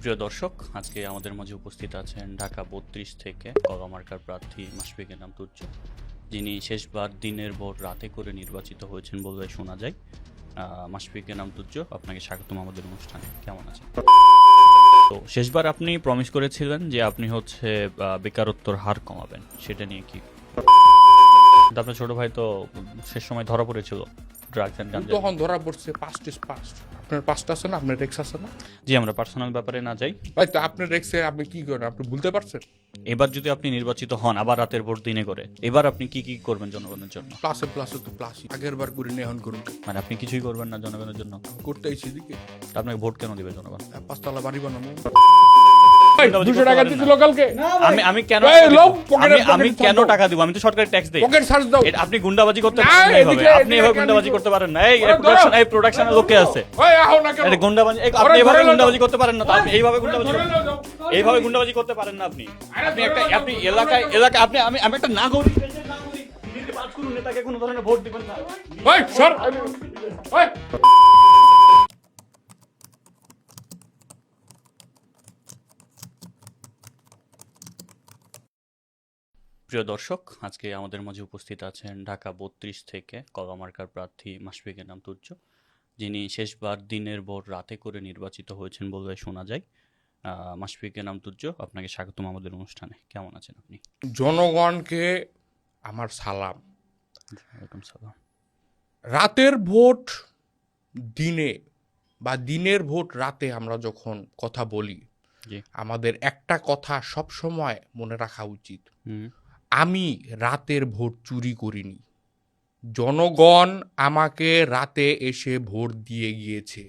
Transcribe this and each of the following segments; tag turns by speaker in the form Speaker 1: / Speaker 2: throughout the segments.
Speaker 1: প্রিয় দর্শক, আজকে আমাদের মাঝে উপস্থিত আছেন ঢাকা ৩২ থেকে কলামার্কার প্রার্থী মাশফিক এনাম তুর্য, যিনি শেষবার দিনের ভোট রাতে করে নির্বাচিত হয়েছেন বলে শোনা যায়। মাশফিক এনাম তুর্য, আপনাকে স্বাগতম আমাদের অনুষ্ঠানে। কেমন আছেন? তো শেষবার আপনি প্রমিস করেছিলেন যে আপনি হচ্ছে বেকারত্বর হার কমাবেন, সেটা নিয়ে কি? আপনার ছোট ভাই তো শেষ সময় ধরা পড়েছিল ড্রাগস এন্ড গাঞ্জা।
Speaker 2: তখন ধরা পড়ছে পাস্ট ইজ পাস্ট। আপনার পাস্ট আছে না, আপনার রেক্স আছে না?
Speaker 1: জি, আমরা পার্সোনাল ব্যাপারে না যাই।
Speaker 2: ভাই তো আপনার রেক্সে আপনি কি করেন, আপনি ভুলতে পারছেন?
Speaker 1: এবার যদি আপনি নির্বাচিত হন আবার রাতের ভোট দিনে করে, এবার আপনি কি কি করবেন জনগণের জন্য?
Speaker 2: প্লাসে প্লাসে তো প্লাসই, আগের বার করে নিয়ে এখন করুন।
Speaker 1: মানে আপনি কিছুই করবেন না জনগণের জন্য?
Speaker 2: করতে আইছি দিকে
Speaker 1: তা আপনাকে ভোট কেন দিবে জনগণ?
Speaker 2: 5 তলা বাড়ি বানাবো।
Speaker 1: গুন্ডাবাজি
Speaker 2: 200
Speaker 1: করতে
Speaker 2: টাকা
Speaker 1: পারেন
Speaker 2: দিছিল
Speaker 1: না।
Speaker 2: কালকে।
Speaker 1: আমি কেন
Speaker 2: এই লোক পকেটে
Speaker 1: আমি কেন টাকা দিব? আমি তো সরকারি ট্যাক্স দেই।
Speaker 2: পকেট সার্চ দাও।
Speaker 1: আপনি গুন্ডাবাজি করতে
Speaker 2: না,
Speaker 1: পারেন না এইভাবে।
Speaker 2: এদিকে-
Speaker 1: আপনি এভাবে
Speaker 2: এদিকে
Speaker 1: গুন্ডাবাজি
Speaker 2: কেন
Speaker 1: করতে পারেন না। এই
Speaker 2: ওরা ধরো।
Speaker 1: প্রোডাকশনের লোকে আছে।
Speaker 2: ওই আহো না কেন?
Speaker 1: এটা গুন্ডাবাজি, আপনি
Speaker 2: ওরা
Speaker 1: এভাবে
Speaker 2: ধরে নাও।
Speaker 1: গুন্ডাবাজি করতে পারেন না। তো আপনি এইভাবে গুন্ডাবাজি
Speaker 2: ধরে নাও, যাও।
Speaker 1: এইভাবে গুন্ডাবাজি করতে পারেন না আপনি। আপনি একটা আপনি এলাকায় আমি একটা নাগরিক, দেশের নাগরিক, নির্বাচিত কোনো নেতাকে কোনো ধরনের ভোট দিবেন না।
Speaker 2: ওই সর। ওই
Speaker 1: প্রিয় দর্শক, আজকে আমাদের মাঝে উপস্থিত আছেন ঢাকা ৩২ থেকে কলামার্কার প্রার্থী মাশফিক এনাম তুর্য, যিনি শেষবার দিনের ভোট রাতে করে নির্বাচিত হয়েছেন বলে শোনা যায়। মাশফিক এনাম তুর্য, আপনাকে স্বাগতম আমাদের অনুষ্ঠানে। কেমন আছেন আপনি?
Speaker 2: জনগণকে আমার সালাম।
Speaker 1: ওয়েলকাম সালাম।
Speaker 2: রাতের ভোট দিনে বা দিনের ভোট রাতে আমরা যখন কথা বলি,
Speaker 1: জি।
Speaker 2: আমাদের একটা কথা সব সময় মনে রাখা উচিত,
Speaker 1: হুম।
Speaker 2: আমি রাতের ভোট চুরি করিনি। জনগণ আমাকে রাতে এসে ভোট দিয়ে গিয়েছে।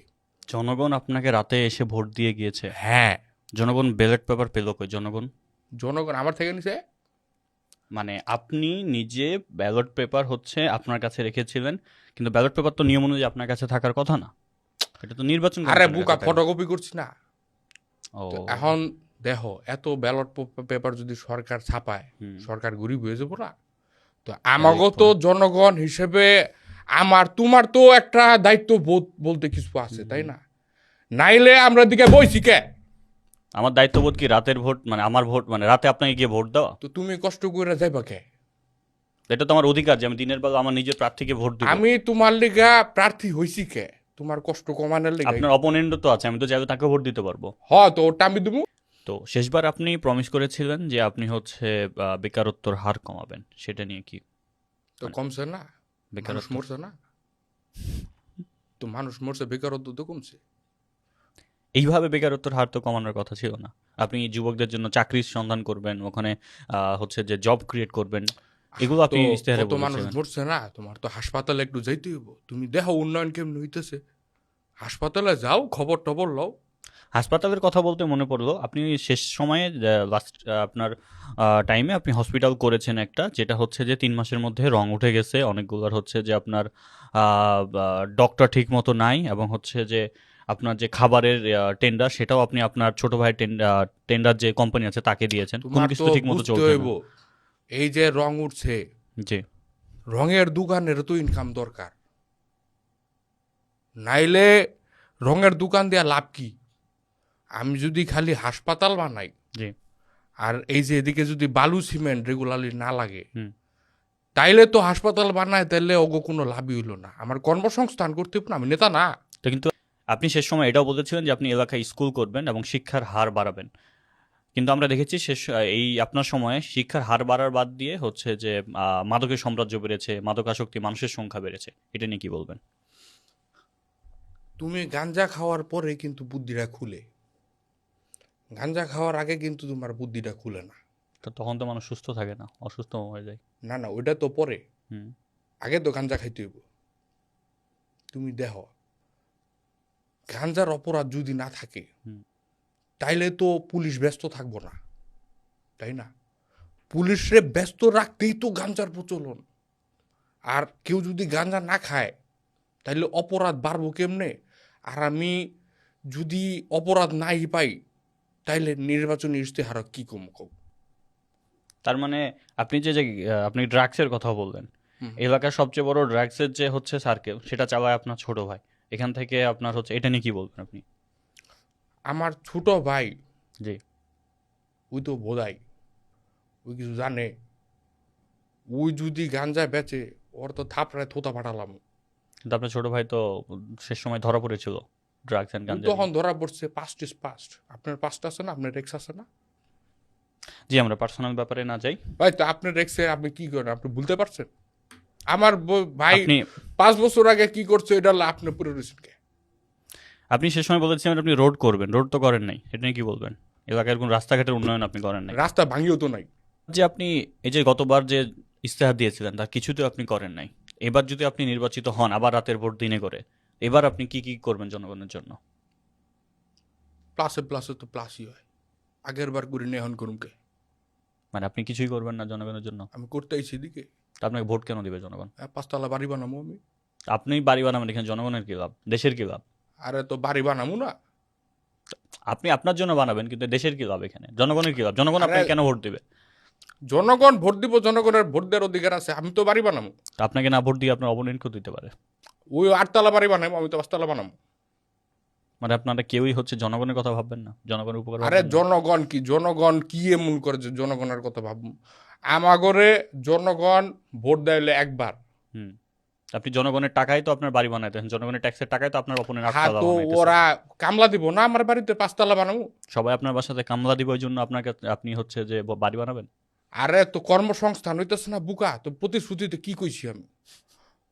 Speaker 1: জনগণ আপনাকে রাতে এসে ভোট দিয়ে গিয়েছে?
Speaker 2: হ্যাঁ,
Speaker 1: জনগণ ব্যালট পেপার পেল কই?
Speaker 2: জনগণ আমার থেকে নিছে।
Speaker 1: মানে আপনি নিজে ব্যালট পেপার হচ্ছে আপনার কাছে রেখেছিলেন, কিন্তু ব্যালট পেপার তো নিয়ম অনুযায়ী আপনার কাছে থাকার কথা না। এটা তো নির্বাচন
Speaker 2: আরে
Speaker 1: কমিশনের
Speaker 2: বুকা,
Speaker 1: কাছে থাকে।
Speaker 2: ফটোকপি করছি না।
Speaker 1: ও,
Speaker 2: তো এখন দেখো, এত ব্যালট পেপার যদি সরকার ছাপায়,
Speaker 1: হুম।
Speaker 2: সরকার গরিব হয়ে যাবো না? তো আমাকে তো জনগণ হিসেবে তোমার তো একটা দায়িত্ব বোধ বলতে কিছু আছে, তাই না? নাইলে আমরা দিকে বইছি কে?
Speaker 1: আমার দায়িত্ববোধ কি রাতের ভোট, মানে আমার ভোট, মানে রাতে আপনাকে গিয়ে ভোট দেওয়া?
Speaker 2: তো তুমি কষ্ট করে যাইবা কে?
Speaker 1: এটা তো আমার অধিকার যে আমি দিনের বেলা আমার নিজের প্রার্থীকে ভোট দিব।
Speaker 2: আমি তোমার লিগা প্রার্থী হইছি কে? তোমার কষ্ট কমানোর লিগা।
Speaker 1: আপনার অপোনেন্টও তো আছে, আমি তো চাইলে তাকে ভোট দিতে পারবো।
Speaker 2: তো ওটা আমি দেবো।
Speaker 1: তো শেষবার আপনি প্রমিস করেছিলেন যে আপনি হচ্ছে বেকারত্বর হার কমাবেন, সেটা নিয়ে কি?
Speaker 2: তো কমছে না? মানুষ
Speaker 1: বেকারত্ব
Speaker 2: মরছে না? তো মানুষ মরছে, বেকারত্ব তো কমছে।
Speaker 1: এইভাবে বেকারত্বের হার তো কমানোর কথা ছিল না। আপনি যুবকদের জন্য চাকরির সন্ধান করবেন, ওখানে হচ্ছে যে জব ক্রিয়েট করবেন, এগুলো আপনি
Speaker 2: তো
Speaker 1: ইশতেহারে
Speaker 2: কত মানুষ
Speaker 1: বলেছিলেন।
Speaker 2: মরছে না? তোমার তো হাসপাতালে একটু যাইতে হইব। তুমি দেখো উন্নয়ন কেমন হইতেছে। হাসপাতালে যাও, খবর টবর লও।
Speaker 1: হাসপাতালের কথা বলতে মনে পড়লো, আপনি শেষ সময়ে লাস্ট আপনার টাইমে আপনি হসপিটাল করেছেন একটা, যেটা হচ্ছে যে 3 মাসের মধ্যে রং উঠে গেছে অনেকগুলোর, হচ্ছে যে আপনার ডক্টর ঠিক মতো নাই, এবং হচ্ছে যে আপনার যে খাবারের টেন্ডার, সেটাও আপনি আপনার ছোট ভাইয়ের টেন্ডার যে কোম্পানি আছে তাকে দিয়েছেন। কোনো
Speaker 2: তোমার
Speaker 1: কিছু
Speaker 2: তো
Speaker 1: ঠিক মতো
Speaker 2: বুঝতে
Speaker 1: চলছে
Speaker 2: হইব,
Speaker 1: না।
Speaker 2: এই যে রং উঠছে,
Speaker 1: জি।
Speaker 2: রঙের দোকানের তো ইনকাম দরকার। নাইলে রঙের দোকান দেয়া লাভ কি? আমি যদি খালি হাসপাতাল বানাই,
Speaker 1: জি।
Speaker 2: আর এই যে এদিকে যদি বালু সিমেন্ট রেগুলারলি না লাগে,
Speaker 1: হুম।
Speaker 2: তাইলে তো হাসপাতাল বানায়, তাইলে ওগো কোনো লাভই হইলো না। আমার কর্মসংস্থান করতে হবে না, আমি নেতা না।
Speaker 1: তো কিন্তু আপনি শেষ সময় এটাও বলেছিলেন যে আপনি এলাকায় স্কুল করবেন এবং শিক্ষার হার বাড়াবেন, কিন্তু আমরা দেখেছি এই আপনার সময়ে শিক্ষার হার বাড়ার বাদ দিয়ে হচ্ছে যে মাদকের সাম্রাজ্য বেড়েছে, মাদকাসক্তি মানুষের সংখ্যা বেড়েছে। এটা নিয়ে কি বলবেন?
Speaker 2: তুমি গাঞ্জা খাওয়ার পরে কিন্তু বুদ্ধিটা খুলে, গাঞ্জা খাওয়ার আগে কিন্তু তোমার বুদ্ধিটা খুলে না।
Speaker 1: তো তখন তো মানুষ সুস্থ থাকে না, অসুস্থ হয়ে যায়।
Speaker 2: না না, ওইটা তো পরে।
Speaker 1: হুম।
Speaker 2: আগে তো গাঞ্জা খাইতে হইব। তুমি দেখো, গাঞ্জার অপরাধ যদি না থাকে,
Speaker 1: হুম।
Speaker 2: তাইলে তো পুলিশ ব্যস্ত থাকবো না, তাই না? পুলিশরে ব্যস্ত রাখতেই তো গাঞ্জার প্রচলন। আর কেউ যদি গাঞ্জা না খায়, তাইলে অপরাধ বাড়বো কেমনে? আর আমি যদি অপরাধ নাই পাই, তাইলে নির্বাচনী ইশতেহার কি কম কম।
Speaker 1: তার মানে আপনি আপনি ড্রাগসের কথা বললেন, এলাকার সবচেয়ে বড় ড্রাগসের যে হচ্ছে সার্কেল, সেটা চালায় আপনার ছোট ভাই। এখান থেকে আপনার হচ্ছে এটা নিয়ে কি বলবেন আপনি?
Speaker 2: আমার ছোট ভাই
Speaker 1: জি।
Speaker 2: ওই তো বোধাই ওই কিছু জানে, ওই যদি গাঞ্জা বেচে ওর তো থাপড়ায় থোতা ফাটালাম।
Speaker 1: কিন্তু আপনার ছোট ভাই তো শেষ সময় ধরা পড়েছিল ড্রাগস অ্যান্ড
Speaker 2: ও
Speaker 1: গাঞ্জা
Speaker 2: তখন
Speaker 1: নিয়ে।
Speaker 2: ধরা পড়ছে, পাস্ট ইজ পাস্ট। আপনার পাস্ট আছে না, আপনার রেক্স আছে না?
Speaker 1: জি, আমরা পার্সোনাল ব্যাপারে না যাই।
Speaker 2: ভাই তো আপনার রেক্সে আপনি কি করেন, আপনি ভুলতে পারছেন? আমার ভাই
Speaker 1: আপনি
Speaker 2: 5 বছর আগে কি করছে এটা হলো আপনি পুরো রিসেন্টকে।
Speaker 1: আপনি সে সময় বলেছিলেন আপনি রোড করবেন, রোড তো করেন নাই, এটা নিয়ে কি বলবেন? এলাকার কোন রাস্তাঘাটের উন্নয়ন আপনি করেন নাই।
Speaker 2: রাস্তা ভাঙিও তো নাই।
Speaker 1: যে আপনি এই যে গতবার যে ইস্তেহার দিয়েছিলেন তার কিছুতে আপনি করেন নাই। এবার যদি আপনি নির্বাচিত হন আবার রাতের ভোট দিনে করে, এবার আপনি কি কি করবেন জনগণের জন্য?
Speaker 2: প্লাসে প্লাসে তো প্লাসই হয়। আগের বার করি না, এখন করুম কে?
Speaker 1: মানে আপনি কিছুই করবেন না জনগণের জন্য?
Speaker 2: আমি করতে আইছি দিকে।
Speaker 1: তা আপনাকে ভোট কেন দিবে জনগণ?
Speaker 2: 5 তলা বাড়ি বানাবো আমি।
Speaker 1: আপনি বাড়ি বানাবেন, এখানে জনগণের কি লাভ, দেশের কি লাভ?
Speaker 2: আরে তো বাড়ি বানাবো না।
Speaker 1: আপনি আপনার জন্য বানাবেন, কিন্তু দেশের কি লাভ, এখানে জনগণের কি লাভ? জনগণ
Speaker 2: আরে
Speaker 1: আপনাকে কেন ভোট দিবে?
Speaker 2: জনগণ ভোট দিব, জনগণের ভোট দেওয়ার অধিকার আছে। আমি তো বাড়ি বানাবো।
Speaker 1: তা আপনাকে না ভোট দিয়ে আপনার অপোনেন্টকেও দিতে পারে।
Speaker 2: ওই 8 তলা বাড়ি বানাবো, আমি তো 5 তলা বানাবো।
Speaker 1: মানে আপনারা কেউই হচ্ছে জনগণের কথা ভাববেন না, জনগণের উপকার
Speaker 2: আরে
Speaker 1: ভাববেন না।
Speaker 2: জনগণ কি এমন করে যে জনগণের কথা ভাববো? আমাগরে জনগণ ভোট দেয়লে একবার।
Speaker 1: হুম। আপনি জনগণের টাকায় তো আপনার বাড়ি বানাইতেন, জনগণের ট্যাক্সের টাকায় তো আপনার অপোনেন্ট
Speaker 2: হ্যাঁ,
Speaker 1: আটতলা
Speaker 2: তো
Speaker 1: বানাইতেছে।
Speaker 2: ওরা কামলা দিব না আমার বাড়িতে 5 তলা বানাবো?
Speaker 1: সবাই আপনার বাসাতে কামলা দিব, ওই জন্য আপনাকে আপনি হচ্ছে যে বাড়ি বানাবেন।
Speaker 2: আরে তো কর্মসংস্থান হইতেছে না বুকা, তো প্রতিশ্রুতিতে কি কইছি আমি?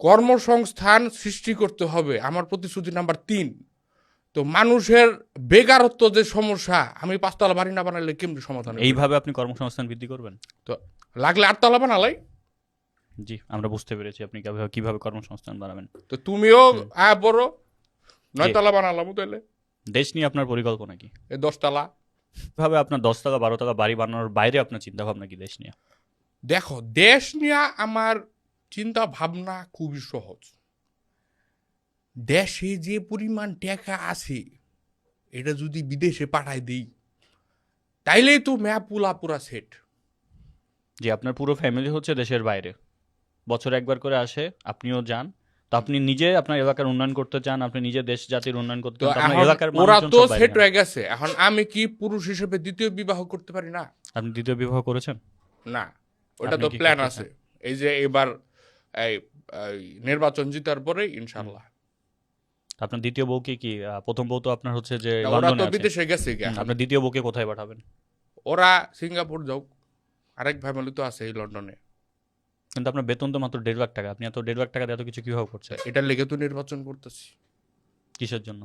Speaker 2: কর্মসংস্থান সৃষ্টি করতে হবে, আমার প্রতিশ্রুতি নাম্বার 3। তো মানুষের বেকারত্ব যে সমস্যা, আমি 5 তলা বাড়ি না বানাইলে কেমনি সমাধান হবে?
Speaker 1: এইভাবে আপনি কর্মসংস্থান বৃদ্ধি করবেন?
Speaker 2: তো লাগলে 8 তলা বানালাই।
Speaker 1: জি, আমরা বুঝতে পেরেছি আপনি কিভাবে কিভাবে কর্মসংস্থান বানাবেন।
Speaker 2: তো তুমিও বড়
Speaker 1: জি।
Speaker 2: 9 তলা বানালাম তাহলে।
Speaker 1: দেশ নিয়ে আপনার পরিকল্পনা কি?
Speaker 2: 10 তলা।
Speaker 1: কিভাবে আপনার 10 তলা 12 তলা বাড়ি বানানোর বাইরে আপনার চিন্তা ভাবনা কি দেশ নিয়ে?
Speaker 2: দেখো, দেশ নিয়ে আমার চিন্তা ভাবনা খুবই সহজ। দেশে যে পরিমাণ টাকা আছে এটা যদি বিদেশে পাঠাই দিই তাইলেই তো ম্যাপ পুরা সেট।
Speaker 1: যে আপনার পুরো ফ্যামিলি হচ্ছে দেশের বাইরে, বছরে একবার করে আসে, আপনিও যান। তো আপনি নিজে আপনার এলাকার উন্নয়ন করতে চান, আপনি নিজে দেশ জাতির উন্নয়ন করতে
Speaker 2: তো
Speaker 1: চান, তো আপনার
Speaker 2: এখন
Speaker 1: এলাকার
Speaker 2: ওরা
Speaker 1: মানুষজন
Speaker 2: তো
Speaker 1: সব বাইরে
Speaker 2: সেট
Speaker 1: যান।
Speaker 2: হয়ে গেছে, এখন আমি কি পুরুষ হিসেবে দ্বিতীয় বিবাহ করতে পারি না?
Speaker 1: আপনি দ্বিতীয় বিবাহ করেছেন?
Speaker 2: না, ওটা
Speaker 1: আপনি
Speaker 2: তো
Speaker 1: কি
Speaker 2: প্ল্যান
Speaker 1: করতে
Speaker 2: আছে। এই যে এবার এই এই নির্বাচন জিতার পরে ইনশাল্লাহ।
Speaker 1: আপনার দ্বিতীয় বউকে কি প্রথম বউ তো আপনার হচ্ছে যে
Speaker 2: না, ওরা তো
Speaker 1: লন্ডনে আছে।
Speaker 2: বিদেশে গেছে গিয়া।
Speaker 1: আপনার দ্বিতীয় বউকে কোথায় পাঠাবেন?
Speaker 2: ওরা সিঙ্গাপুর যাও, আরেক ফ্যামিলি তো আছে এই লন্ডনে।
Speaker 1: কিন্তু আপনার বেতন তো মাত্র 1.5 লাখ টাকা, আপনি এত 1.5 লাখ টাকা দিয়ে এত কিছু কিভাবে করছেন?
Speaker 2: এটার লেগে তো নির্বাচন করতেছি।
Speaker 1: কিসের জন্য?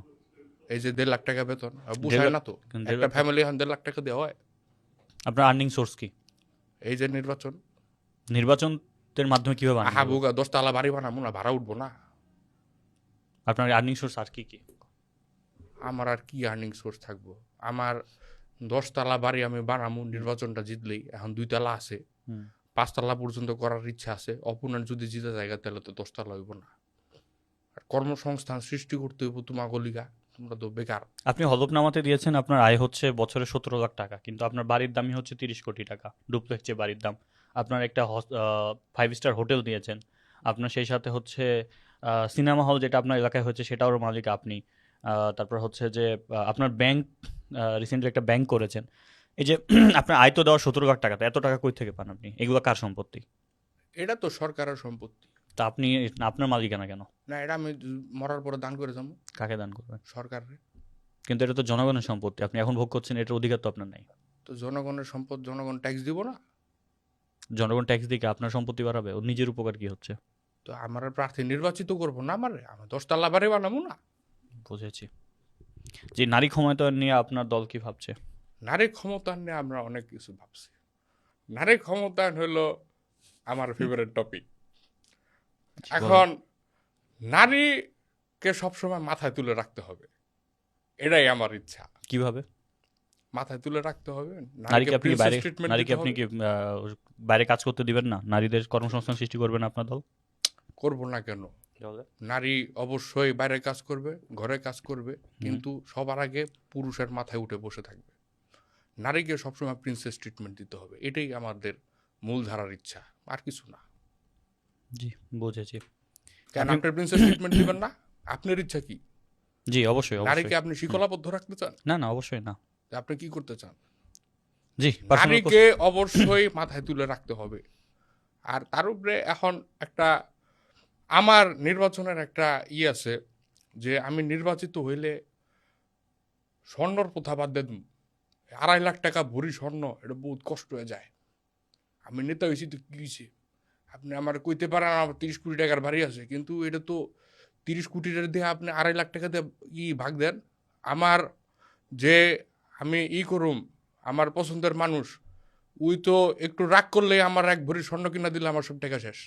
Speaker 2: এই যে 1.5 লাখ টাকা বেতন
Speaker 1: দেড়
Speaker 2: বুঝায়
Speaker 1: লাখ-
Speaker 2: না তো?
Speaker 1: কিন্তু 1.5
Speaker 2: একটা
Speaker 1: লাখ
Speaker 2: ফ্যামিলি এখন 1.5 লাখ টাকা দেওয়া হয়।
Speaker 1: আপনার আর্নিং সোর্স কি?
Speaker 2: এই যে নির্বাচন।
Speaker 1: নির্বাচনের মাধ্যমে কিভাবে earning
Speaker 2: আহা
Speaker 1: হবে?
Speaker 2: বুগা 10 তলা বাড়ি বানাবো না, ভাড়া উঠবো না?
Speaker 1: আপনার আর্নিং সোর্স আর কি কি?
Speaker 2: আমার আর কি আর্নিং সোর্স থাকবো? আমার 10 তলা বাড়ি আমি বানাবো নির্বাচনটা জিতলেই। এখন 2 তলা আছে,
Speaker 1: হুম।
Speaker 2: 5 তলা পর্যন্ত করার ইচ্ছা আছে। অপোনেন্ট যদি জিতে জায়গা তাহলে তো 10 তলা হইব না। আর কর্মসংস্থান সৃষ্টি করতে হইব তোমার গলিগা, তোমরা তো বেকার।
Speaker 1: আপনি হলফনামাতে দিয়েছেন আপনার আয় হচ্ছে বছরে 17 লাখ টাকা, কিন্তু আপনার বাড়ির দামই হচ্ছে 30 কোটি টাকা, ডুপ্লেক্স যে বাড়ির দাম। আপনার একটা 5 স্টার হোটেল দিয়েছেন, আপনার সেই সাথে হচ্ছে সিনেমা হল যেটা আপনার এলাকায় হচ্ছে সেটাও মালিক আপনি। তারপর হচ্ছে যে আপনার ব্যাংক, রিসেন্টলি একটা ব্যাংক করেছেন। এই যে আপনার আয় তো দেওয়া 17 লাখ টাকা, তো এত টাকা কই থেকে পান আপনি? এগুলো কার সম্পত্তি?
Speaker 2: এটা তো সরকারের সম্পত্তি।
Speaker 1: তা আপনি আপনার মালিকানা কেন?
Speaker 2: না, এটা আমি মরার পরে দান করে যাবো
Speaker 1: কাকে দান করবেন?
Speaker 2: সরকারে।
Speaker 1: কিন্তু এটা তো জনগণের সম্পত্তি, আপনি এখন ভোগ করছেন, এটার অধিকার তো আপনার নাই।
Speaker 2: তো জনগণের সম্পদ জনগণ ট্যাক্স দিব না?
Speaker 1: জনগণ ট্যাক্স দিয়ে কি আপনার সম্পত্তি বাড়াবে? ওর নিজের উপকার কি হচ্ছে?
Speaker 2: তো আমার প্রার্থী নির্বাচিত করবো না, আমার 10 তলা বাড়ি বানাবো না?
Speaker 1: বুঝেছি। যে নারী ক্ষমতায়ন নিয়ে আপনার দল কি ভাবছে?
Speaker 2: নারী ক্ষমতায়ন নিয়ে আমরা অনেক কিছু ভাবছি। নারী ক্ষমতায়ন হলো আমার ফেভারিট টপিক। এখন নারীকে সবসময় মাথায় তুলে রাখতে হবে, এটাই আমার ইচ্ছা।
Speaker 1: কিভাবে?
Speaker 2: মাথায় তুলে রাখতে হবে,
Speaker 1: নারীকে আপনি কি বাইরে
Speaker 2: ট্রিটমেন্ট
Speaker 1: নারীকে আপনি কি বাইরে কাজ করতে দিবেন না? নারীদের কর্মসংস্থান সৃষ্টি করবেন আপনার দল?
Speaker 2: করবো না কেন? নারী অবশ্যই বাইরে কাজ করবে, ঘরে কাজ করবে, কিন্তু সবার আগে পুরুষের মাথায় উঠে বসে থাকবে। নারীকে সবসময় প্রিন্সেস ট্রিটমেন্ট দিতে হবে, এটাই আমাদের মূলধারার ইচ্ছা, আর কিছু না।
Speaker 1: জি, বুঝেছি।
Speaker 2: কেন আপনার প্রিন্সেস ট্রিটমেন্ট দিবেন না? আপনার ইচ্ছা কি?
Speaker 1: জি, অবশ্যই,
Speaker 2: নারীকে
Speaker 1: অবশ্যই।
Speaker 2: আপনি শিকলাবদ্ধ রাখতে চান?
Speaker 1: না, না, অবশ্যই না।
Speaker 2: তা আপনি কি করতে চান?
Speaker 1: জি, পার্সোনাল
Speaker 2: নারীকে অবশ্যই মাথায় তুলে রাখতে হবে। আর তার উপরে এখন একটা আমার নির্বাচনের একটা আছে যে আমি নির্বাচিত হইলে স্বর্ণর প্রথা বাদ দেন, 2.5 লাখ টাকা ভরি স্বর্ণ, এটা বহুত কষ্ট হয়ে যায়। আমি নেতা হয়েছি তো কি হয়েছে? আপনি আমার কইতে পারেন আমার 30 কোটি টাকার বাড়ি আছে, কিন্তু এটা তো 30 কোটি টাকা দিয়ে আপনি 2.5 লাখ টাকা দিয়ে ভাগ দেন। আমার যে আমি করুম, আমার পছন্দের মানুষ, ওই তো একটু রাগ করলে আমার 1 ভরি স্বর্ণ কিনা দিলে আমার সব টাকা শেষ।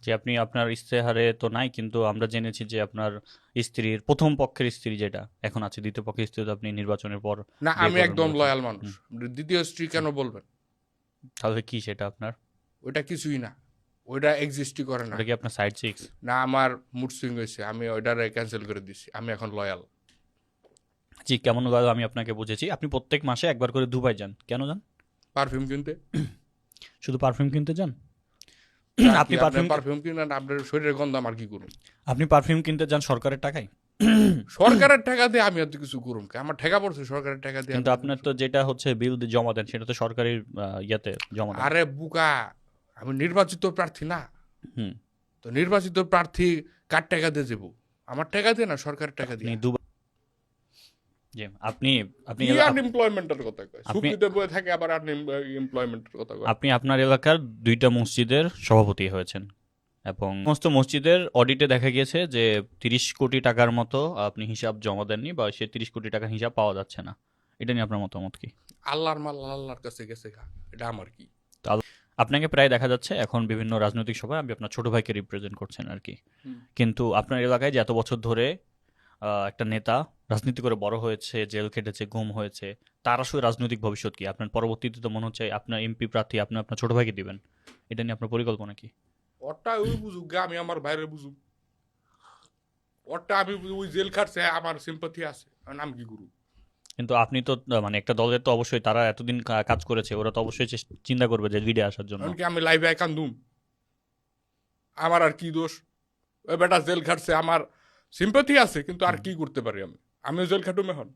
Speaker 1: যে আপনি আপনার ইশতেহারে তো নাই, কিন্তু আমরা জেনেছি যে আপনার স্ত্রীর প্রথম পক্ষের স্ত্রী যেটা এখন আছে, দ্বিতীয় পক্ষের স্ত্রী তো আপনি নির্বাচনের পর
Speaker 2: না,
Speaker 1: বিয়ে
Speaker 2: আমি
Speaker 1: করবেন
Speaker 2: একদম
Speaker 1: বলেছেন।
Speaker 2: লয়াল মানুষ। দ্বিতীয় স্ত্রী কেন বলবেন?
Speaker 1: তাহলে কি সেটা আপনার?
Speaker 2: ওইটা কিছুই না, ওইটা এক্সিস্টই করে না।
Speaker 1: ওটা কি আপনার সাইড সিক্স?
Speaker 2: না, আমার মুড সুইং হয়েছে, আমি ওইটারে ক্যান্সেল করে দিছি, আমি এখন লয়াল।
Speaker 1: জি, কেমন ভাবে আমি আপনাকে বুঝেছি। আপনি প্রত্যেক মাসে একবার করে দুবাই যান, কেন যান?
Speaker 2: পারফিউম কিনতে।
Speaker 1: শুধু পারফিউম কিনতে যান? আপনি
Speaker 2: আপনি
Speaker 1: পারফিউম
Speaker 2: পারফিউম কিনেন, আপনার শরীরের গন্ধ আমার কি করুন?
Speaker 1: আপনি পারফিউম কিনতে যান সরকারের টাকায়?
Speaker 2: সরকারের টাকা দিয়ে আমি এত কিছু করুম কে? আমার ঠেকা পড়ছে সরকারের টাকা দিয়ে।
Speaker 1: কিন্তু আপনার তো যেটা হচ্ছে বিল জমা দেন সেটা তো সরকারি ইয়াতে জমা দেন।
Speaker 2: আরে বুকা, আমি নির্বাচিত প্রার্থী না।
Speaker 1: হুম।
Speaker 2: তো নির্বাচিত প্রার্থী কার টাকা দিয়ে যাবো? আমার টাকা দিয়ে না, সরকারের টাকা
Speaker 1: আপনি
Speaker 2: দিয়ে।
Speaker 1: দুবাই জি, আপনি আপনি
Speaker 2: কি আনএমপ্লয়মেন্টের কথা কয়?
Speaker 1: আপনি
Speaker 2: সুবিধা বয়ে থাকে, আবার আনএমপ্লয়মেন্টের কথা কয়।
Speaker 1: আপনি আপনার এলাকার 2টা মসজিদের সভাপতি হয়েছেন এবং সমস্ত মসজিদের অডিটে দেখা গিয়েছে যে 30 কোটি টাকার মতো আপনি হিসাব জমা দেননি, বা সে 30 কোটি টাকার হিসাব পাওয়া যাচ্ছে না। এটা নিয়ে আপনার মতামত কি?
Speaker 2: আল্লাহর মাল আল্লাহর কাছে গেছে খা, এটা আমার কি?
Speaker 1: তো আপনাকে প্রায় দেখা যাচ্ছে এখন বিভিন্ন রাজনৈতিক সভায় আপনি আপনার ছোট ভাইকে রিপ্রেজেন্ট করছেন আর কি। কিন্তু আপনার এলাকায় যে এত বছর ধরে একটা নেতা রাজনীতি করে বড় হয়েছে, জেল খেটেছে, গুম হয়েছে, তার আসলে রাজনৈতিক ভবিষ্যৎ কি? আপনার পরবর্তীতে তো মনে হচ্ছে আপনার এমপি প্রার্থী আপনি আপনার ছোট ভাইকে দিবেন। এটা নিয়ে আপনার পরিকল্পনা কি?
Speaker 2: ওরটা ওই বুঝুক গে, আমি আমার বাইরে বুঝুক। ওরটা আমি ওই জেল খাটছে, আমার সিম্পাথি আছে, নাম কি গুরু?
Speaker 1: কিন্তু আপনি তো মানে একটা দলের তো অবশ্যই, তারা এতদিন কাজ করেছে, ওরা তো অবশ্যই চিন্তা করবে যে লিডে আসার জন্য।
Speaker 2: এমনকি আমি লাইভে কান্দুম, আমার আর কি দোষ? ওই বেটা জেল খাটছে, আমার সিম্পাথি আছে, কিন্তু আর কি করতে পারি আমি? আমিও জেল খাটুম এখন।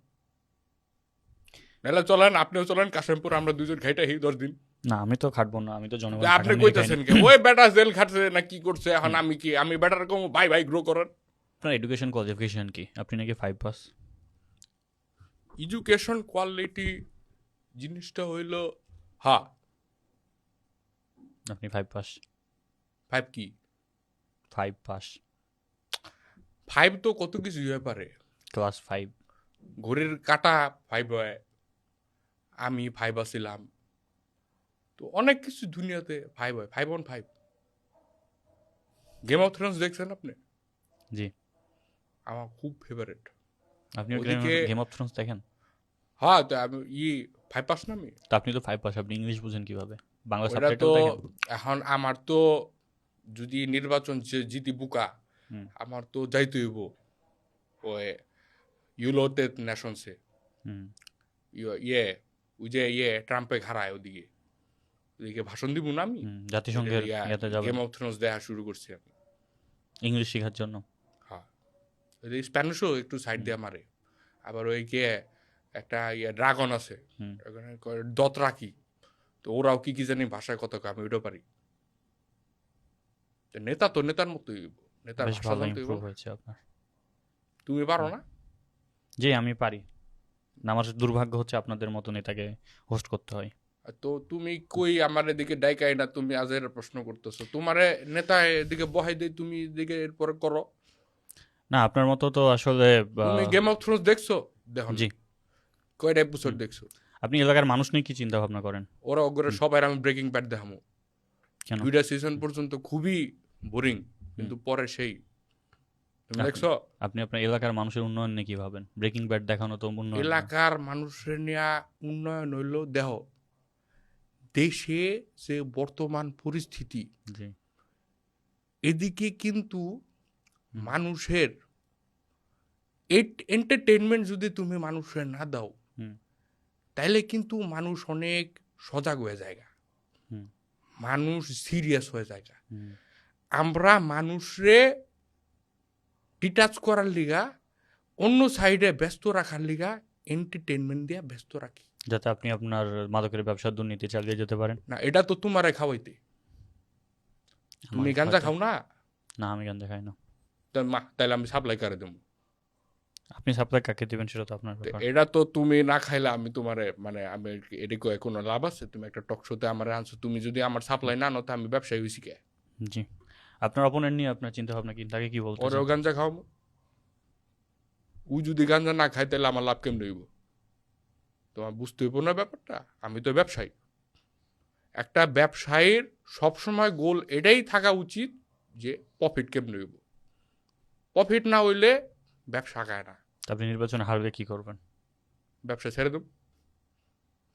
Speaker 2: নাহলে চলেন, আপনিও চলেন কাশিমপুর, আমরা দুজন খাইটাই 10 দিন।
Speaker 1: না, আমি তো খাটবো না, আমি তো জনগণ
Speaker 2: আপনি কইতেছেন কে ওই বেটা জেল খাটছে না কি করছে, এখন আমি কি? আমি বেটার কম ভাই ভাই গ্রো করেন।
Speaker 1: আপনার এডুকেশন কোয়ালিফিকেশন কি? আপনি নাকি 5 পাস?
Speaker 2: এডুকেশন কোয়ালিটি জিনিসটা হইল, হ্যাঁ,
Speaker 1: আপনি 5 পাস?
Speaker 2: 5 কি?
Speaker 1: 5 পাস।
Speaker 2: 5 তো কত কিছু হয়ে পারে।
Speaker 1: ক্লাস 5?
Speaker 2: ঘড়ির কাটা 5 হয়, আমি 5 আছিলাম, তো অনেক কিছু দুনিয়াতে 5 হয়। 5 on 5। গেম অফ থ্রোনস দেখছেন আপনি?
Speaker 1: জি।
Speaker 2: আমার খুব ফেভারিট।
Speaker 1: আপনি
Speaker 2: ওদিকে
Speaker 1: গেম অফ থ্রোনস দেখেন?
Speaker 2: হ্যাঁ, তো আমি 5 পাস না আমি।
Speaker 1: তো আপনি তো 5 পাস, আপনি ইংলিশ বুঝেন কিভাবে? বাংলা
Speaker 2: ওটা
Speaker 1: সাবটাইটেল
Speaker 2: তো
Speaker 1: দেখেন?
Speaker 2: এখন আমার তো যদি নির্বাচন জিতি বুকা,
Speaker 1: হুম।
Speaker 2: আমার তো যাইতে হইব ওই ইউনাইটেড নেশনসে।
Speaker 1: হুম।
Speaker 2: ইয়ে ওই যে ট্রাম্পে হারায়, ওদিকে ওদিকে ভাষণ দিব না আমি।
Speaker 1: জাতিসংঘের ইয়াতে যাবেন
Speaker 2: গেম অফ থ্রোনস দেখা শুরু করছি আমি।
Speaker 1: ইংলিশ শেখার জন্য?
Speaker 2: হ্যাঁ, স্প্যানিশও একটু সাইড দিয়ে মারে। আবার ওই কে একটা ড্রাগন আছে,
Speaker 1: হুম।
Speaker 2: ওখানে দতরাকি, তো ওরাও কি কি জানি ভাষায় কত কয়, আমি ওইটাও পারি। তো নেতা তো নেতার মতোই হইব, নেতার
Speaker 1: বেশ
Speaker 2: ভাষা
Speaker 1: ভালো
Speaker 2: জানতে হইব
Speaker 1: ইমপ্রুভ
Speaker 2: না?
Speaker 1: হয়েছে আপনার।
Speaker 2: তুমি পারো না?
Speaker 1: জি, আমি পারি না। আমার দুর্ভাগ্য হচ্ছে আপনাদের মতো নেতাকে হোস্ট করতে হয়।
Speaker 2: তো তুমি কই আমার এদিকে ডাইকাই না, তুমি আজের প্রশ্ন করতেছো। তোমারে নেতা এদিকে বহাই দেই, তুমি এদিকে এরপরে করো।
Speaker 1: না, আপনার মতো তো আসলে
Speaker 2: তুমি গেম অফ থ্রোনস দেখছো? দেখো
Speaker 1: জি।
Speaker 2: কয়টা এপিসোড দেখছো?
Speaker 1: আপনি এলাকার মানুষ নিয়ে কি চিন্তা ভাবনা করেন?
Speaker 2: ওরা ওগুলো সবাই আমি ব্রেকিং ব্যাড দেখামো।
Speaker 1: কেন?
Speaker 2: 2টা সিজন পর্যন্ত খুবই বোরিং, কিন্তু পরে সেই। তুমি দেখছো?
Speaker 1: আপনি আপনার এলাকার মানুষের উন্নয়ন নিয়ে কি ভাবেন? ব্রেকিং ব্যাড দেখানো তো উন্নয়ন না।
Speaker 2: এলাকার মানুষের নিয়ে উন্নয়ন হইল দেহ, দেশে যে বর্তমান পরিস্থিতি,
Speaker 1: জি।
Speaker 2: এদিকে কিন্তু মানুষের এন্টারটেনমেন্ট যদি তুমি মানুষের না দাও,
Speaker 1: হুম।
Speaker 2: তাইলে কিন্তু মানুষ অনেক সজাগ হয়ে যায়,
Speaker 1: হুম।
Speaker 2: মানুষ সিরিয়াস হয়ে যায়।
Speaker 1: হুম।
Speaker 2: আমরা মানুষরে ডিটাচ করার লিগা অন্য সাইডে ব্যস্ত রাখার লিগা এন্টারটেনমেন্ট দিয়া ব্যস্ত রাখি।
Speaker 1: যাতে আপনি আপনার মাদকের ব্যবসার দুর্নীতি চালিয়ে যেতে পারেন।
Speaker 2: না, এটা তো তোমারে খাওয়াইতে। তুমি
Speaker 1: আমার
Speaker 2: গাঞ্জা
Speaker 1: খাওয়াতে-
Speaker 2: খাও না?
Speaker 1: না, আমি গাঞ্জা খাই না।
Speaker 2: তাহলে আমি সাপ্লাই করে দেবো।
Speaker 1: আপনি সাপ্লাই কাকে দিবেন সেটা তো আপনার
Speaker 2: তো
Speaker 1: ব্যাপার।
Speaker 2: এটা তো তুমি না খাইলে আমি তোমারে মানে আমি এটা কোনো লাভ আছে? তুমি একটা টক শোতে আমার আনছো, তুমি যদি আমার সাপ্লাই না আনো তো আমি ব্যবসায়ী হয়েছি কে?
Speaker 1: জি, আপনার অপোনেন্ট নিয়ে আপনার চিন্তা ভাবনা কি, তাকে কি বলতে
Speaker 2: ওরেও গাঞ্জা খাও, ও যদি গাঞ্জা না খায় তাহলে আমার লাভ কেমন হইব? তোমার বুঝতে হইব না ব্যাপারটা? আমি তো ব্যবসায়ী। একটা ব্যবসায়ীর সবসময় গোল এটাই থাকা উচিত যে প্রফিট কেমন হইব। প্রফিট না হইলে ব্যবসা আগায় না।
Speaker 1: আপনি নির্বাচনে হারলে কি করবেন?
Speaker 2: ব্যবসা ছেড়ে দেব,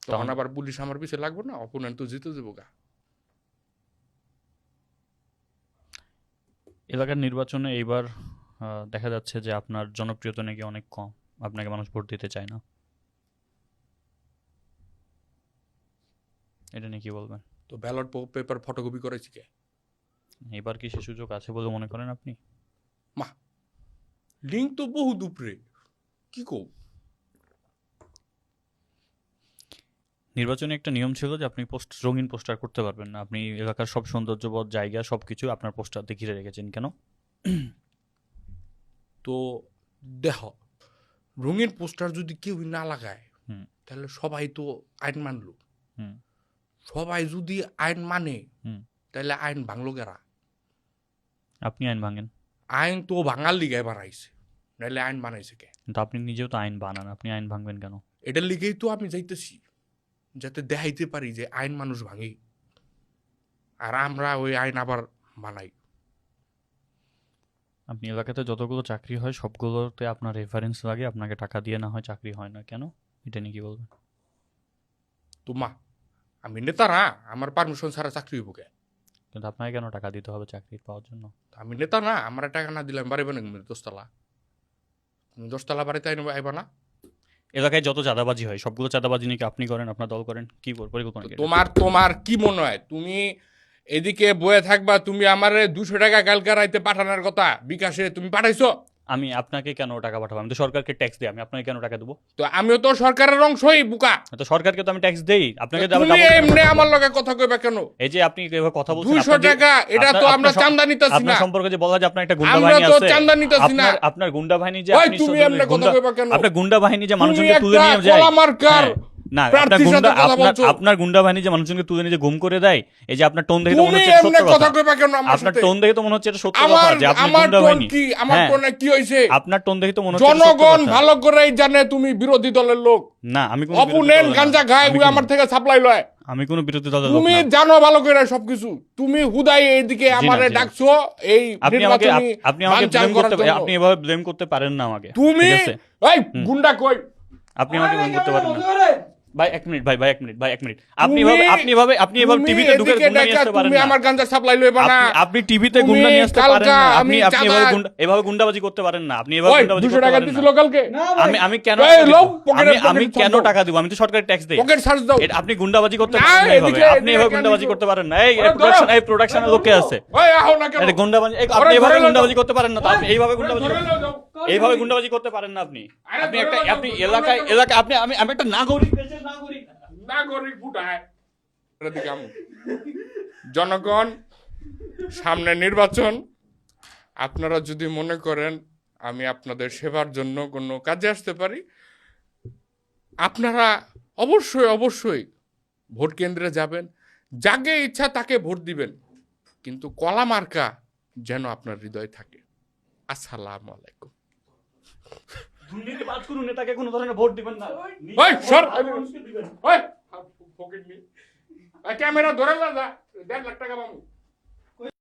Speaker 2: তখন
Speaker 1: তখন
Speaker 2: আবার পুলিশ আমার পিছিয়ে লাগবো না, অপোনেন্ট তো জিতে দেবো গা।
Speaker 1: এলাকার নির্বাচনে এইবার দেখা যাচ্ছে যে আপনার জনপ্রিয়তা নাকি অনেক কম, আপনাকে মানুষ ভোট দিতে চায় না, এটা নিয়ে কি বলবেন?
Speaker 2: তো ব্যালট পেপার ফটোকপি করেছি কে?
Speaker 1: এবার কি সে সুযোগ আছে বলে মনে করেন আপনি?
Speaker 2: লিঙ্ক তো বহু দুপরে, কি কো?
Speaker 1: নির্বাচনে একটা নিয়ম ছিল যে আপনি রঙিন পোস্টার করতে পারবেন না। আপনি এলাকার সব সৌন্দর্যবোধ জায়গা সবকিছু আপনার পোস্টার দিয়ে ঘিরে রেখেছেন কেন?
Speaker 2: তো দেখ, রঙিন পোস্টার যদি কেউ না লাগায়
Speaker 1: হুম।
Speaker 2: তাহলে সবাই তো আইন মানলো।
Speaker 1: হুম।
Speaker 2: সবাই যদি আইন মানে
Speaker 1: হুম।
Speaker 2: তাহলে আইন ভাঙলো কেরা?
Speaker 1: আপনি আইন ভাঙেন,
Speaker 2: আইন তো ভাঙার লিগায় বানাইছে, নাহলে আইন বানাইছে কে?
Speaker 1: কিন্তু আপনি নিজেও তো আইন বানান, আপনি আইন ভাঙবেন কেন?
Speaker 2: এটার লিগেই তো আমি যাইতেছি, যাতে দেখাইতে পারি যে আইন মানুষ ভাঙে আর আমরা ওই আইন আবার বানাই।
Speaker 1: আপনি এলাকাতে যতগুলো চাকরি হয় সবগুলোতে আপনার রেফারেন্স লাগে, আপনাকে টাকা দিয়ে না হয় চাকরি হয় না কেন? এটা নিয়ে কি বলবেন?
Speaker 2: তো মা, আমি নেতা না, আমার পারমিশন ছাড়া চাকরি হইব কে?
Speaker 1: কিন্তু আপনাকে কেন টাকা দিতে হবে চাকরি পাওয়ার জন্য?
Speaker 2: আমি নেতা না, আমার টাকা না দিলে আমি বাড়ি বানাই 10 তলা। তুমি 10 তলা বাড়িতে আইবা না?
Speaker 1: এলাকায় যত চাঁদাবাজি হয় সবগুলো চাঁদাবাজি নাকি আপনি করেন, আপনার দল করেন, কি পরিকল্পনা কি?
Speaker 2: তোমার কি মনে হয় তুমি এদিকে বয়ে থাকবা? তুমি আমারে 200 টাকা কালকে রাইতে পাঠানোর কথা বিকাশে, তুমি পাঠাইছো?
Speaker 1: আমি আপনাকে কেন টাকা পাঠাবো? আমি তো সরকারকে ট্যাক্স দিই, আমি আপনাকে কেন টাকা দেবো?
Speaker 2: তো আমিও তো সরকারের অংশই বুকা।
Speaker 1: তো সরকারকে তো আমি ট্যাক্স দেই, আপনাকে তো আবার
Speaker 2: তুমি
Speaker 1: double
Speaker 2: এমনি
Speaker 1: টাকা
Speaker 2: আমার
Speaker 1: পাঠাবো।
Speaker 2: লগে কথা কইবা কেন?
Speaker 1: এই যে আপনি এভাবে কথা বলছেন,
Speaker 2: 200
Speaker 1: আপনার যে-
Speaker 2: টাকা এটা তো
Speaker 1: আপনার-
Speaker 2: আমরা
Speaker 1: আপনার
Speaker 2: চান্দা নিতেছি
Speaker 1: আপনার
Speaker 2: না।
Speaker 1: সম্পর্কে যে বলা যে আপনার একটা গুন্ডা
Speaker 2: আমরা
Speaker 1: বাহিনী
Speaker 2: তো
Speaker 1: আছে,
Speaker 2: চান্দা নিতেছি না।
Speaker 1: আপনার গুন্ডা বাহিনী যে
Speaker 2: ওই
Speaker 1: আপনি
Speaker 2: তুমি
Speaker 1: শুধু
Speaker 2: এমনি কথা
Speaker 1: গুন্ডা-
Speaker 2: কইবা কেন?
Speaker 1: আপনার গুন্ডা বাহিনী যে
Speaker 2: তুমি
Speaker 1: মানুষজনকে তুলে
Speaker 2: একটা
Speaker 1: নিয়ে যায়,
Speaker 2: কলামার্কার
Speaker 1: হ্যাঁ, না আপনার
Speaker 2: প্রার্থীর
Speaker 1: গুন্ডা
Speaker 2: সাথে কথা বলছো।
Speaker 1: আপনার গুন্ডা বাহিনী যে মানুষজনকে তুলে নিয়ে যে গুম করে দেয়, এই যে আপনার টোন দেখে তো মনে
Speaker 2: তুমি
Speaker 1: হচ্ছে এটা
Speaker 2: এমনি
Speaker 1: সত্য
Speaker 2: কথা
Speaker 1: কথা।
Speaker 2: কইবা কেন আমার
Speaker 1: আপনার
Speaker 2: সাথে?
Speaker 1: টোন দেখে তো মনে হচ্ছে এটা সত্য
Speaker 2: আমার
Speaker 1: কথা যে আপনি
Speaker 2: আমার
Speaker 1: গুন্ডা
Speaker 2: টোন
Speaker 1: বাহিনী।
Speaker 2: কি? আমার
Speaker 1: হ্যাঁ,
Speaker 2: টোনে কি হইছে?
Speaker 1: আপনার টোন দেখে তো মনে হচ্ছে এটা সত্য
Speaker 2: জনগণ
Speaker 1: কথা।
Speaker 2: ভালো করেই জানে তুমি বিরোধী দলের লোক।
Speaker 1: না, আমি কোনো বিরোধী
Speaker 2: অপোনেন্ট
Speaker 1: দলের না।
Speaker 2: গাঞ্জা খায়,
Speaker 1: আমি
Speaker 2: ওই
Speaker 1: কোনো-
Speaker 2: আমার থেকে সাপ্লাই লয়।
Speaker 1: আমি কোনো বিরোধী দলের লোক
Speaker 2: তুমি
Speaker 1: না।
Speaker 2: জানো ভালো করে সবকিছু। তুমি হুদাই এইদিকে
Speaker 1: জি না,
Speaker 2: আমারে
Speaker 1: জি না।
Speaker 2: ডাকছো এই
Speaker 1: আপনি আমাকে
Speaker 2: নির্বাচনী
Speaker 1: আপনি আমাকে
Speaker 2: বানচাল
Speaker 1: ব্লেম
Speaker 2: করার
Speaker 1: করতে
Speaker 2: জন্য।
Speaker 1: আপনি এভাবে ব্লেম করতে পারেন না আমাকে,
Speaker 2: তুমি
Speaker 1: ঠিক আছে?
Speaker 2: এই গুন্ডা কই?
Speaker 1: আপনি আমাকে ব্লেম করতে পারেন না। ভাই এক মিনিট, ভাই এক মিনিট, ভাই এক মিনিট। আপনি
Speaker 2: তুমি-
Speaker 1: আপনি এভাবে
Speaker 2: তুমি
Speaker 1: টিভিতে ঢুকে
Speaker 2: এদিকে
Speaker 1: গুন্ডা নিয়ে
Speaker 2: ডাকা,
Speaker 1: আসতে পারেন
Speaker 2: তুমি
Speaker 1: না।
Speaker 2: আমার গাঞ্জা সাপ্লাই লইবা না।
Speaker 1: আপনি টিভিতে
Speaker 2: তুমি
Speaker 1: গুন্ডা নিয়ে আসতে পারেন
Speaker 2: কালকা
Speaker 1: না।
Speaker 2: আমি
Speaker 1: আপনি
Speaker 2: চাঁদা-
Speaker 1: এভাবে গুন্ডাবাজি করতে পারেন না। আপনি এভাবে
Speaker 2: ওই
Speaker 1: গুন্ডাবাজি
Speaker 2: 200
Speaker 1: করতে
Speaker 2: টাকা
Speaker 1: পারেন
Speaker 2: দিছিল
Speaker 1: না।
Speaker 2: কালকে?
Speaker 1: আমি কেন
Speaker 2: এই
Speaker 1: দিব?
Speaker 2: লোক পকেটে
Speaker 1: আমি
Speaker 2: পকেটে
Speaker 1: কেন
Speaker 2: ছাড় দাও।
Speaker 1: টাকা দিব? আমি তো সরকারি ট্যাক্স দেই।
Speaker 2: পকেট সার্চ দাও।
Speaker 1: আপনি গুন্ডাবাজি করতে
Speaker 2: না,
Speaker 1: পারেন না এভাবে।
Speaker 2: এদিকে-
Speaker 1: আপনি এভাবে
Speaker 2: এদিকে
Speaker 1: গুন্ডাবাজি
Speaker 2: কেন
Speaker 1: করতে পারেন না। এই
Speaker 2: ওরে ধরো।
Speaker 1: প্রোডাকশনের লোকে আছে।
Speaker 2: ওই আহো না কেন?
Speaker 1: এটা গুন্ডাবাজি
Speaker 2: ওরে
Speaker 1: আপনি এভাবে
Speaker 2: ধরে লও।
Speaker 1: গুন্ডাবাজি করতে পারেন না। তো আপনি এইভাবে গুন্ডাবাজি
Speaker 2: ধরে
Speaker 1: করতে-
Speaker 2: লও যাও।
Speaker 1: এইভাবে গুন্ডাবাজি করতে পারেন না আপনি।
Speaker 2: আরে
Speaker 1: আপনি
Speaker 2: ধরে
Speaker 1: একটা
Speaker 2: লও,
Speaker 1: আপনি
Speaker 2: ধরে লও,
Speaker 1: এলাকায়
Speaker 2: ধরে লও।
Speaker 1: এলাকা আপনি আমি একটা নাগরিক, দেশের নাগরিক।
Speaker 2: নাগরিক ফুটায়। এদিকে আমু। জনগণ, সামনে নির্বাচন। আপনারা যদি মনে করেন আমি আপনাদের সেবার জন্য কোনো কাজে আসতে পারি, আপনারা অবশ্যই ভোট কেন্দ্রে যাবেন, যাকে ইচ্ছা তাকে ভোট দিবেন, কিন্তু কলা মার্কা যেন আপনার হৃদয়ে থাকে। আসসালামু আলাইকুম।
Speaker 1: দুর্নীতিবাজ কোনো নেতাকে কোনো ধরনের ভোট দিবেন না।
Speaker 2: ওই সর।
Speaker 1: মানুষকে দিবেন।
Speaker 2: ওই ফকির নি। ক্যামেরা ধরে না যা, 1.5 লাখ টাকা পাবো।